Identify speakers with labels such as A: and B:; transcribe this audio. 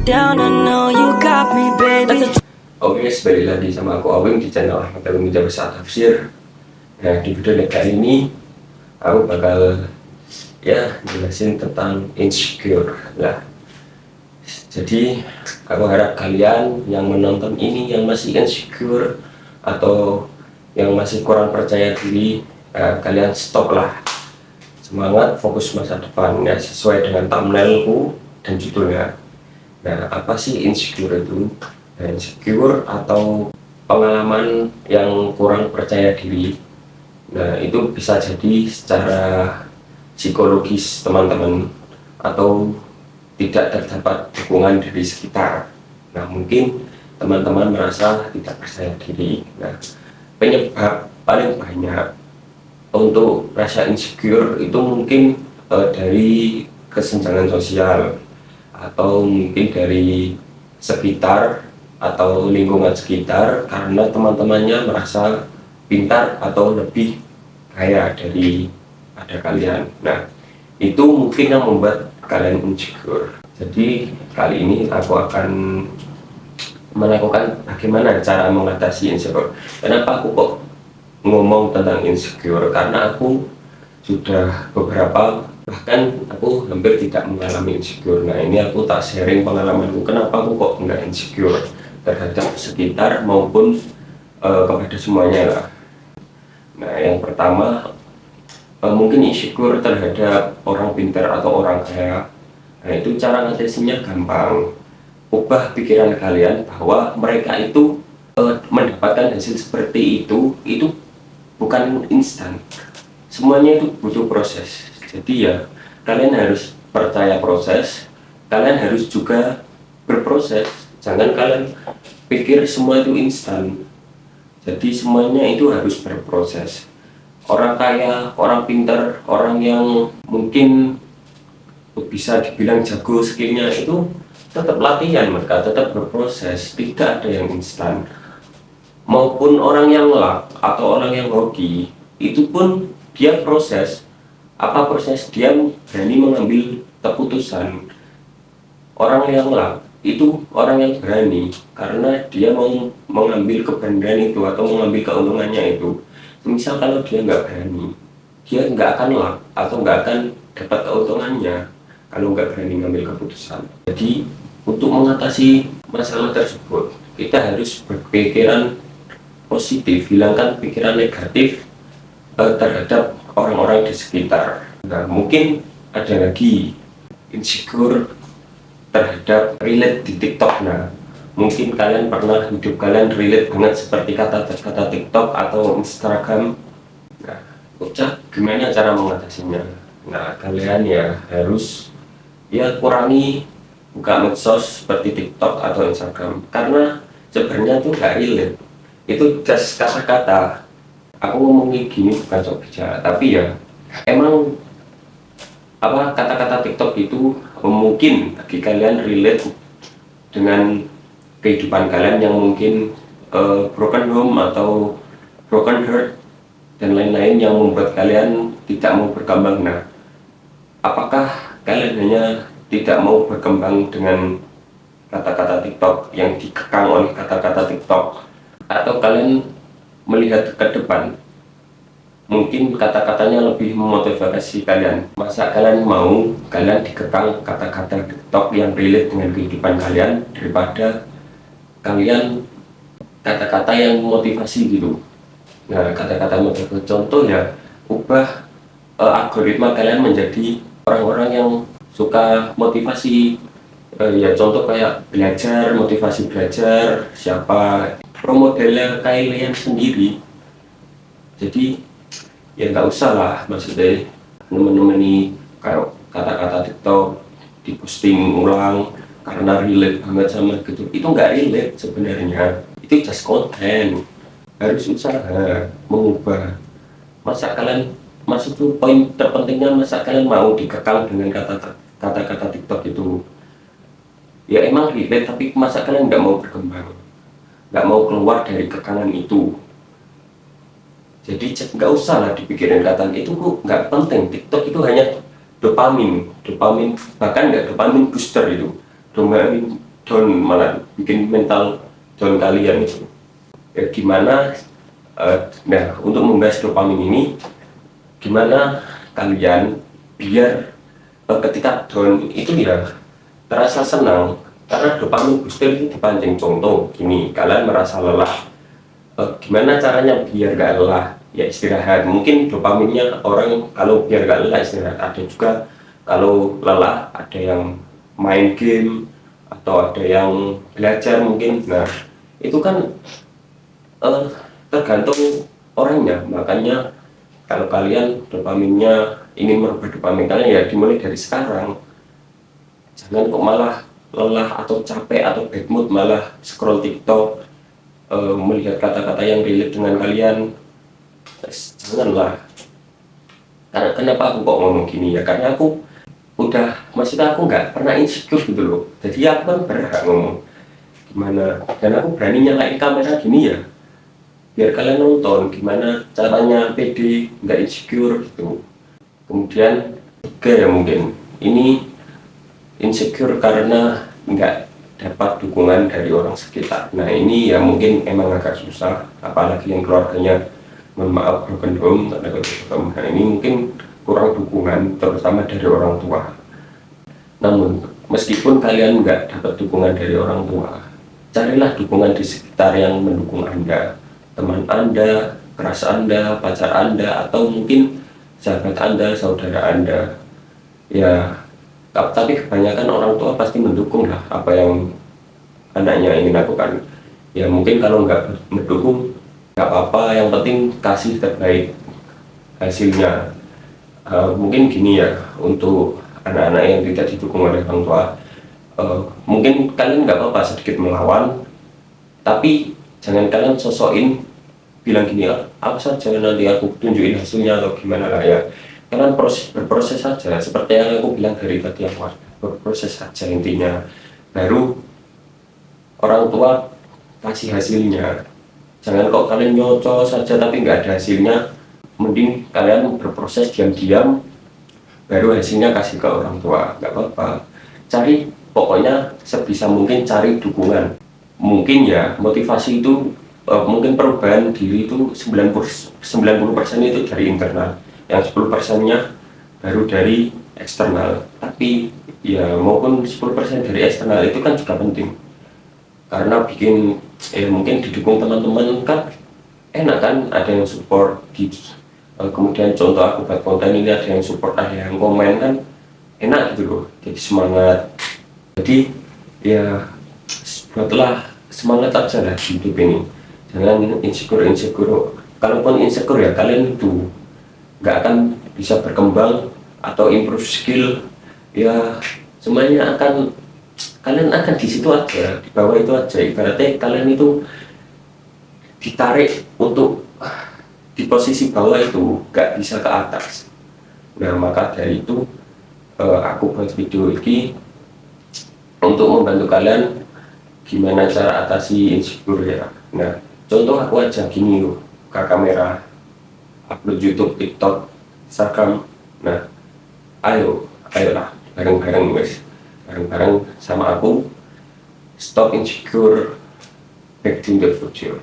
A: down, I know you got me, baby.
B: Oke, kembali lagi sama aku Awing di channel Ahmad Awing Jabasa Tafsir. Nah, di video kali ini aku bakal jelasin tentang insecure. Nah, jadi aku harap kalian yang menonton ini yang masih insecure atau yang masih kurang percaya diri, kalian stop lah. Semangat, fokus masa depan ya, sesuai dengan thumbnailku dan judulnya. Nah, apa sih insecure itu? Nah, insecure atau pengalaman yang kurang percaya diri. Nah, itu bisa jadi secara psikologis teman-teman, atau tidak terdapat dukungan dari sekitar. Nah, mungkin teman-teman merasa tidak percaya diri. Nah, penyebab paling banyak untuk rasa insecure itu mungkin dari kesenjangan sosial, atau mungkin dari sekitar atau lingkungan sekitar, karena teman-temannya merasa pintar atau lebih kaya dari ada kalian. Nah, itu mungkin yang membuat kalian insecure. Jadi kali ini aku akan melakukan bagaimana cara mengatasi insecure. Kenapa aku kok ngomong tentang insecure? Karena aku sudah beberapa, bahkan aku hampir tidak mengalami insecure. Nah, ini aku tak sharing pengalamanku kenapa aku kok nggak insecure terhadap sekitar maupun kepada semuanya lah. Nah, yang pertama, mungkin insecure terhadap orang pintar atau orang kaya. Nah, itu cara ngatasinya gampang. Ubah pikiran kalian bahwa mereka itu mendapatkan hasil seperti itu bukan instan. Semuanya itu butuh proses. Jadi ya, kalian harus percaya proses. Kalian harus juga berproses. Jangan kalian pikir semua itu instan. Jadi semuanya itu harus berproses. Orang kaya, orang pintar, orang yang mungkin bisa dibilang jago skillnya, itu tetap latihan, mereka tetap berproses. Tidak ada yang instan. Maupun orang yang luck atau orang yang hoki, itu pun dia proses. Apa proses? Dia berani mengambil keputusan. Orang yang luck itu orang yang berani karena dia mau mengambil keberanian itu atau mengambil keuntungannya itu. Misal kalau dia nggak berani, dia nggak akan luck atau nggak akan dapat keuntungannya kalau nggak berani mengambil keputusan. Jadi untuk mengatasi masalah tersebut, kita harus berpikiran positif, hilangkan pikiran negatif terhadap orang-orang di sekitar. Nah, mungkin ada lagi insecure terhadap relate di TikTok. Nah, mungkin kalian pernah, hidup kalian relate banget seperti kata-kata TikTok atau Instagram. Nah, gimana cara mengatasinya? Nah, kalian ya harus kurangi buka medsos seperti TikTok atau Instagram, karena sebenarnya itu nggak relate. Itu just kata-kata. Aku ngomongin gini bukan sok bicara, tapi ya emang kata-kata TikTok itu mungkin bagi kalian relate dengan kehidupan kalian yang mungkin broken home atau broken heart dan lain-lain yang membuat kalian tidak mau berkembang. Nah, apakah kalian hanya tidak mau berkembang dengan kata-kata TikTok yang dikekang oleh kata-kata TikTok, atau kalian melihat ke depan, mungkin kata-katanya lebih memotivasi kalian? Masa kalian mau kalian dikekang kata-kata TikTok yang relate dengan kehidupan kalian daripada kalian kata-kata yang motivasi gitu? Nah, kata-kata motivasi, contoh ya, ubah algoritma kalian menjadi orang-orang yang suka motivasi. Contoh kayak belajar, motivasi belajar, siapa role modelnya kalian sendiri. Jadi ya nggak usah lah, maksudnya nemen-nemeni kayak kata-kata TikTok diposting ulang karena relate banget sama gitu. Itu nggak relate sebenarnya, itu just konten. Harus usaha mengubah. Maksud tuh poin terpentingnya, masa kalian mau dikekang dengan kata-kata TikTok itu? Ya emang relate, tapi masa kalian nggak mau berkembang, nggak mau keluar dari kekangan itu? Jadi nggak usah lah dipikirin kata itu, kok nggak penting. TikTok itu hanya dopamin, bahkan nggak dopamin booster, itu dopamin down, malah bikin mental down kalian itu. Ya, gimana nah untuk membahas dopamin ini, gimana kalian biar ketika down itu ya terasa senang, karena dopamin booster itu dipancing. Contoh gini, kalian merasa lelah, gimana caranya biar gak lelah? Ya istirahat. Mungkin dopaminnya orang kalau biar gak lelah istirahat. Ada juga kalau lelah ada yang main game atau ada yang belajar mungkin. Nah itu kan tergantung orangnya. Makanya kalau kalian dopaminnya ingin merubah dopamin kalian, ya dimulai dari sekarang. Jangan kok malah lelah atau capek atau bad mood malah scroll TikTok, melihat kata-kata yang relate dengan kalian. Janganlah. Karena kenapa aku kok ngomong gini ya, karena aku maksudnya aku nggak pernah insecure gitu loh. Jadi aku kan berhak ngomong gimana, dan aku berani nyalain kamera gini ya biar kalian nonton gimana caranya pede, nggak insecure gitu. Kemudian juga ya mungkin ini insecure karena nggak dapat dukungan dari orang sekitar. Nah ini ya mungkin emang agak susah, apalagi yang keluarganya, mohon maaf, broken home. Nah ini mungkin kurang dukungan terutama dari orang tua. Namun meskipun kalian nggak dapat dukungan dari orang tua, carilah dukungan di sekitar yang mendukung Anda. Teman Anda, keras Anda, pacar Anda, atau mungkin sahabat Anda, saudara Anda. Ya, tapi kebanyakan orang tua pasti mendukung lah apa yang anaknya ingin lakukan. Ya mungkin kalau nggak mendukung, nggak apa-apa, yang penting kasih terbaik hasilnya. Mungkin gini ya, untuk anak-anak yang tidak didukung oleh orang tua, mungkin kalian nggak apa-apa sedikit melawan, tapi jangan kalian sosokin bilang gini, apa saja nanti aku tunjukin hasilnya atau gimana lah ya. Kalian berproses saja, seperti yang aku bilang dari tadi awal, berproses saja intinya. Baru orang tua kasih hasilnya. Jangan kok kalian nyocok saja tapi nggak ada hasilnya. Mending kalian berproses diam-diam, baru hasilnya kasih ke orang tua. Nggak apa-apa. Cari, pokoknya sebisa mungkin cari dukungan. Mungkin ya motivasi itu mungkin perubahan diri itu 90% itu dari internal, yang 10%-nya baru dari eksternal. Tapi ya maupun 10% dari eksternal itu kan juga penting, karena bikin mungkin didukung teman-teman kan enak kan, ada yang support gitu. Kemudian contoh aku buat konten ini ada yang support, ada yang komen, kan enak gitu loh, jadi semangat. Jadi ya buatlah semangat aja lah di hidup ini, jangan insecure. Kalaupun insecure ya kalian itu nggak akan bisa berkembang atau improve skill, ya semuanya kalian akan di situ aja, di bawah itu aja. Ibaratnya kalian itu ditarik untuk di posisi bawah itu, nggak bisa ke atas. Nah maka dari itu aku buat video ini untuk membantu kalian gimana cara atasi insecure ya. Nah contoh aku aja gini loh, ke kamera, upload YouTube, TikTok, Instagram. Nah ayolah bareng-bareng guys, bareng-bareng sama aku, stop insecure, back to the future.